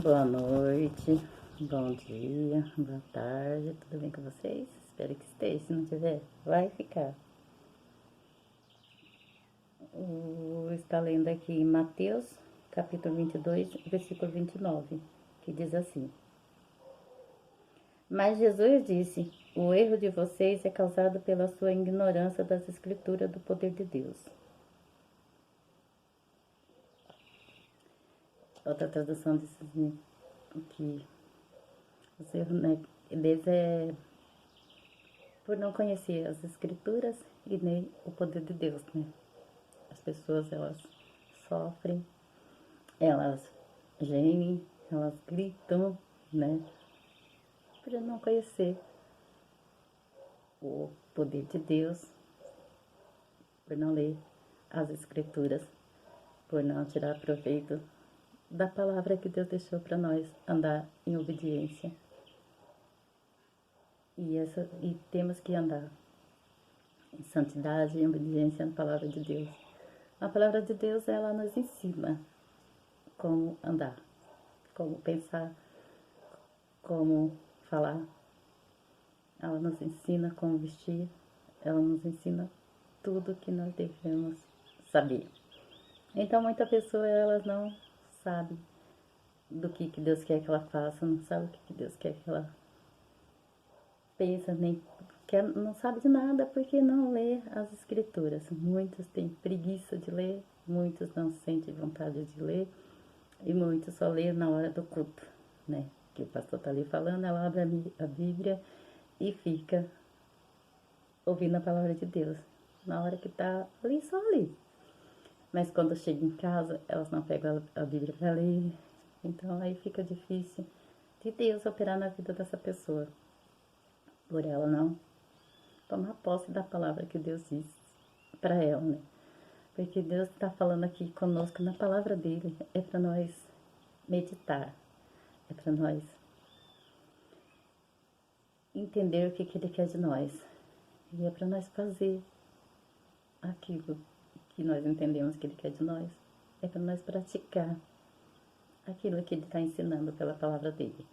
Boa noite, bom dia, boa tarde, tudo bem com vocês? Espero que esteja, se não tiver, vai ficar. Está lendo aqui em Mateus, capítulo 22, versículo 29, que diz assim: Mas Jesus disse: O erro de vocês é causado pela sua ignorância das escrituras do poder de Deus. Outra tradução diz assim, que os erros, né, deles é por não conhecer as escrituras e nem o poder de Deus, né? As pessoas, elas sofrem, elas gemem, elas gritam, né? Por não conhecer o poder de Deus, por não ler as escrituras, por não tirar proveito da palavra que Deus deixou para nós andar em obediência. E temos que andar em santidade e obediência na palavra de Deus. A palavra de Deus, ela nos ensina como andar, como pensar, como falar. Ela nos ensina como vestir, ela nos ensina tudo que nós devemos saber. Então, muita pessoa, elas não sabe do que Deus quer que ela faça, não sabe o que Deus quer que ela pensa, nem quer, não sabe de nada porque não lê as escrituras. Muitos têm preguiça de ler, muitos não sentem vontade de ler e muitos só lê na hora do culto, né? Que o pastor tá ali falando, ela abre a Bíblia e fica ouvindo a palavra de Deus. Na hora que tá ali, só ali. Mas quando chega em casa, elas não pegam a Bíblia para ler. Então aí fica difícil de Deus operar na vida dessa pessoa. Por ela não tomar posse da palavra que Deus diz para ela, né? Porque Deus está falando aqui conosco na palavra dele. É para nós meditar. É para nós entender o que ele quer de nós. E é para nós fazer aquilo que nós entendemos que ele quer de nós. É para nós praticar aquilo que ele está ensinando pela palavra dele.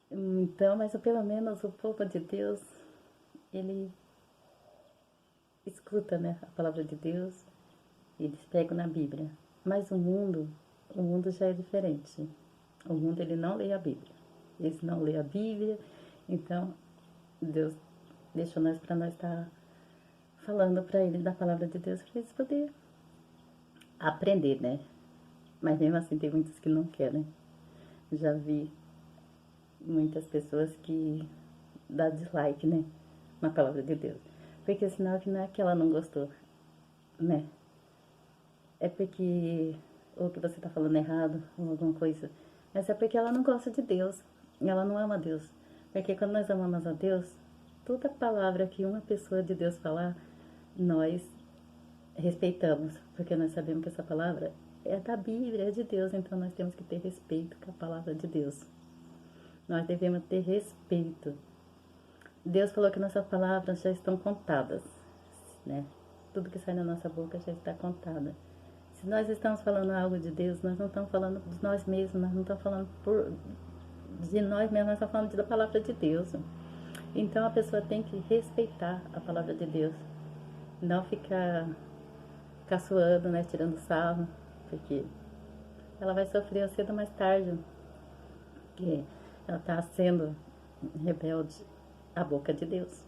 Então, mas pelo menos o povo de Deus, ele escuta, né, a palavra de Deus, e eles pegam na Bíblia. Mas o mundo já é diferente. O mundo, ele não lê a Bíblia. Eles não lê a Bíblia, então Deus deixou nós para nós estar falando para eles da palavra de Deus, para eles poderem aprender, né? Mas mesmo assim tem muitos que não querem. Já vi muitas pessoas que dá dislike, né? Na palavra de Deus. Porque senão não é que ela não gostou, né? É porque ou que você tá falando errado, ou alguma coisa. Mas é porque ela não gosta de Deus. Ela não ama Deus. Porque quando nós amamos a Deus, toda palavra que uma pessoa de Deus falar, nós respeitamos. Porque nós sabemos que essa palavra é da Bíblia, é de Deus. Então nós temos que ter respeito com a palavra de Deus. Nós devemos ter respeito. Deus falou que nossas palavras já estão contadas, né? Tudo que sai da nossa boca já está contada. Se nós estamos falando algo de Deus, nós não estamos falando de nós mesmos, nós não estamos falando de nós mesmos, nós estamos falando da palavra de Deus. Então a pessoa tem que respeitar a palavra de Deus. Não ficar caçoando, né? Tirando sarro, porque ela vai sofrer cedo ou mais tarde. Porque ela está sendo rebelde à boca de Deus.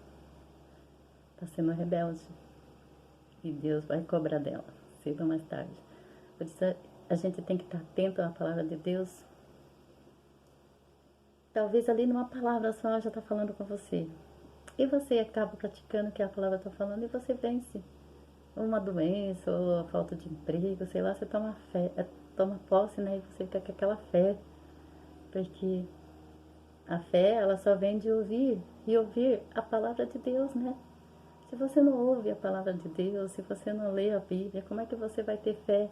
Está sendo rebelde. E Deus vai cobrar dela, cedo ou mais tarde. Por isso a gente tem que estar atento à palavra de Deus. Talvez ali numa palavra só já está falando com você. E você acaba praticando o que a palavra está falando e você vence. Uma doença ou a falta de emprego, sei lá, você toma fé, toma posse, né? E você fica com aquela fé. Porque a fé, ela só vem de ouvir e ouvir a palavra de Deus, né? Se você não ouve a palavra de Deus, se você não lê a Bíblia, como é que você vai ter fé?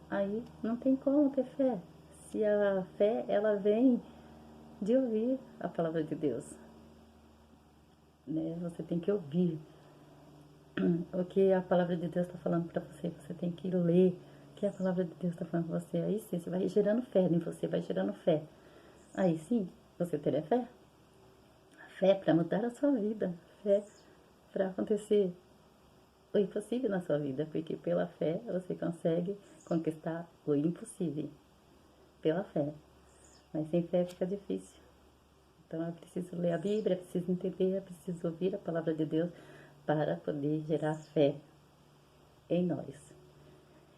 Aí não tem como ter fé. Se a fé, ela vem de ouvir a palavra de Deus, né? Você tem que ouvir o que a palavra de Deus está falando para você. Você tem que ler, que a palavra de Deus está falando com você, aí sim, você vai gerando fé em você, vai gerando fé. Aí sim, você terá fé. Fé para mudar a sua vida. Fé para acontecer o impossível na sua vida, porque pela fé você consegue conquistar o impossível. Pela fé. Mas sem fé fica difícil. Então é preciso ler a Bíblia, é preciso entender, é preciso ouvir a palavra de Deus para poder gerar fé em nós.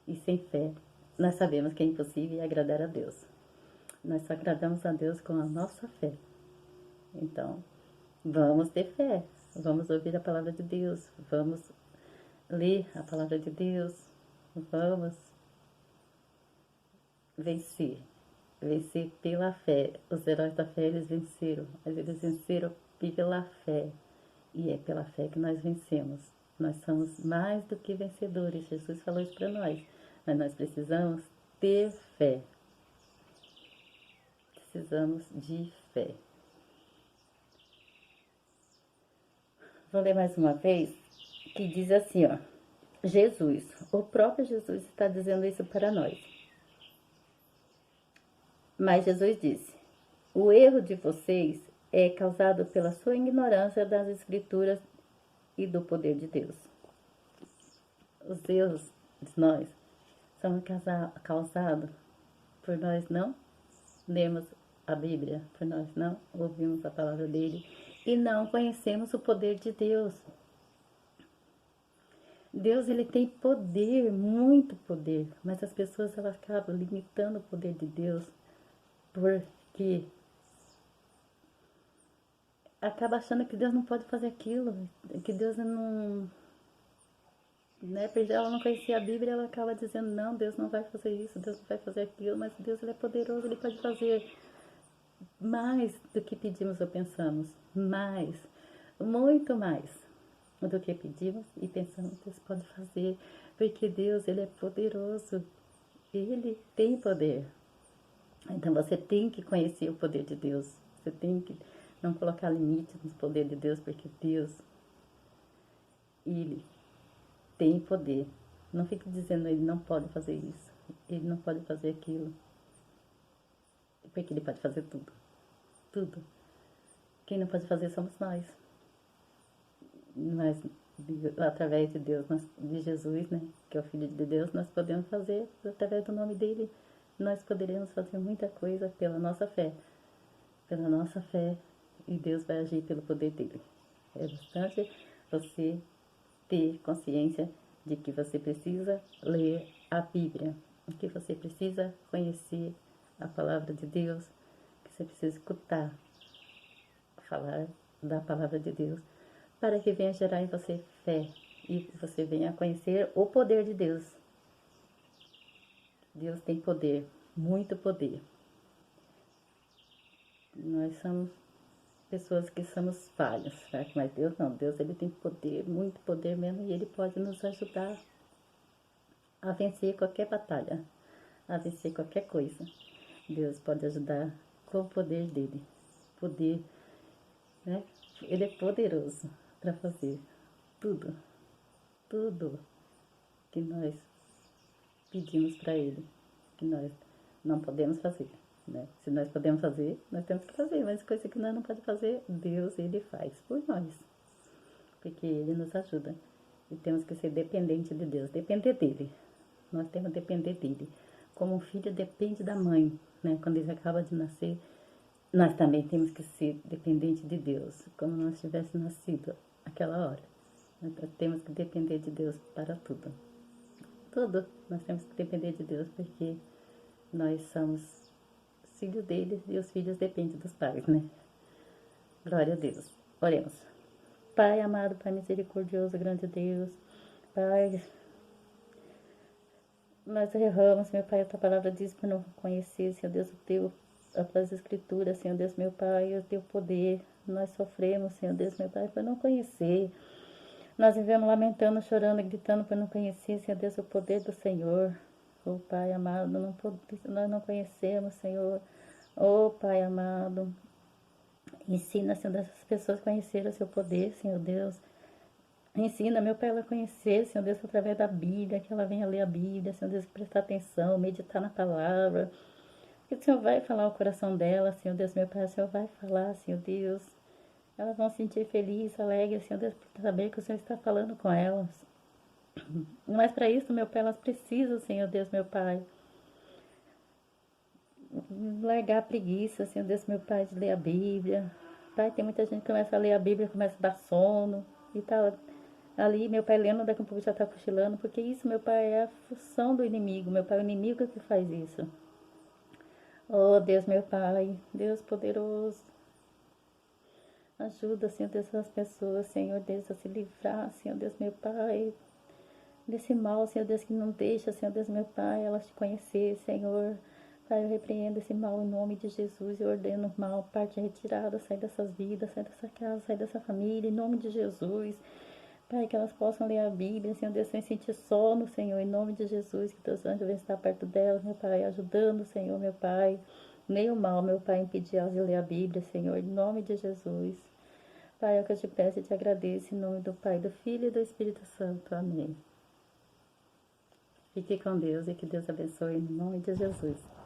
E sem fé, nós sabemos que é impossível agradar a Deus. Nós só agradamos a Deus com a nossa fé. Então, vamos ter fé, vamos ouvir a palavra de Deus, vamos ler a palavra de Deus, vamos vencer. Vencer pela fé. Os heróis da fé, eles venceram, mas eles venceram pela fé. E é pela fé que nós vencemos. Nós somos mais do que vencedores. Jesus falou isso para nós. Mas nós precisamos ter fé. Precisamos de fé. Vou ler mais uma vez, que diz assim, ó. Jesus, o próprio Jesus está dizendo isso para nós. Mas Jesus disse, o erro de vocês é causado pela sua ignorância das Escrituras e do poder de Deus. Os erros de nós são causados por nós não lermos a Bíblia, por nós não ouvirmos a palavra dele e não conhecemos o poder de Deus. Deus, ele tem poder, muito poder, mas as pessoas elas acabam limitando o poder de Deus porque acaba achando que Deus não pode fazer aquilo, que Deus não, né? Porque ela não conhecia a Bíblia, ela acaba dizendo, não, Deus não vai fazer isso, Deus não vai fazer aquilo, mas Deus ele é poderoso, ele pode fazer mais do que pedimos ou pensamos, mais, muito mais do que pedimos e pensamos, Deus pode fazer, porque Deus ele é poderoso, ele tem poder. Então você tem que conhecer o poder de Deus, você tem que não colocar limite no poder de Deus, porque Deus, ele tem poder. Não fique dizendo ele não pode fazer isso, ele não pode fazer aquilo, porque ele pode fazer tudo, tudo. Quem não pode fazer somos nós. Mas através de Deus, de Jesus, né, que é o Filho de Deus, nós podemos fazer, através do nome dele, nós poderemos fazer muita coisa pela nossa fé. Pela nossa fé, e Deus vai agir pelo poder dele. É bastante você ter consciência de que você precisa ler a Bíblia, que você precisa conhecer a palavra de Deus, que você precisa escutar, falar da palavra de Deus, para que venha gerar em você fé e que você venha conhecer o poder de Deus. Deus tem poder, muito poder. Nós somos pessoas que somos falhas, certo? Mas Deus não, Deus ele tem poder, muito poder mesmo, e ele pode nos ajudar a vencer qualquer batalha, a vencer qualquer coisa. Deus pode ajudar com o poder dele, poder, né? Ele é poderoso para fazer tudo, tudo que nós pedimos para ele, que nós não podemos fazer. Né? Se nós podemos fazer, nós temos que fazer, mas coisa que nós não podemos fazer, Deus ele faz por nós, porque ele nos ajuda. E temos que ser dependente de Deus, depender dele. Nós temos que depender dele. Como um filho depende da mãe, né? Quando ele acaba de nascer, nós também temos que ser dependente de Deus, como nós tivéssemos nascido aquela hora. Nós temos que depender de Deus para tudo. Tudo nós temos que depender de Deus, porque nós somos filhos dele e os filhos dependem dos pais, né? Glória a Deus. Oremos. Pai amado, Pai misericordioso, grande Deus, Pai, nós erramos, meu Pai, a tua palavra diz para não conhecer, Senhor Deus, as tuas escrituras, Senhor Deus, meu Pai, o teu poder. Nós sofremos, Senhor Deus, meu Pai, por não conhecer. Nós vivemos lamentando, chorando, gritando por não conhecer, Senhor Deus, o poder do Senhor. Oh, Pai amado, nós não conhecemos, Senhor. Oh, Pai amado, ensina, Senhor, essas pessoas a conhecer o seu poder, Senhor Deus. Ensina, meu Pai, ela a conhecer, Senhor Deus, através da Bíblia, que ela venha ler a Bíblia, Senhor Deus, prestar atenção, meditar na palavra. Que o Senhor vai falar ao coração dela, Senhor Deus, meu Pai, o Senhor vai falar, Senhor Deus. Elas vão se sentir felizes, alegres, Senhor Deus, por saber que o Senhor está falando com elas. Mas para isso, meu Pai, elas precisam, Senhor Deus, meu Pai, largar a preguiça, Senhor Deus, meu Pai, de ler a Bíblia. Pai, tem muita gente que começa a ler a Bíblia, começa a dar sono e tá ali, meu Pai, lendo, daqui a pouco já tá cochilando, porque isso, meu Pai, é a função do inimigo, meu Pai, é o inimigo que faz isso. Oh, Deus, meu Pai, Deus poderoso, ajuda, Senhor Deus, as pessoas, Senhor Deus, a se livrar, Senhor Deus, meu Pai, desse mal, Senhor Deus, que não deixa, Senhor Deus, meu Pai, elas te conhecer, Senhor. Pai, eu repreendo esse mal em nome de Jesus e ordeno o mal, parte retirada, sai dessas vidas, sai dessa casa, sai dessa família, em nome de Jesus. Pai, que elas possam ler a Bíblia, Senhor Deus, sem sentir sono, Senhor, em nome de Jesus, que teus anjos venham estar perto delas, meu Pai, ajudando, Senhor, meu Pai. Nem o mal, meu Pai, impedir elas de ler a Bíblia, Senhor, em nome de Jesus. Pai, é o que eu te peço e te agradeço, em nome do Pai, do Filho e do Espírito Santo. Amém. Fique com Deus e que Deus abençoe, em nome de Jesus.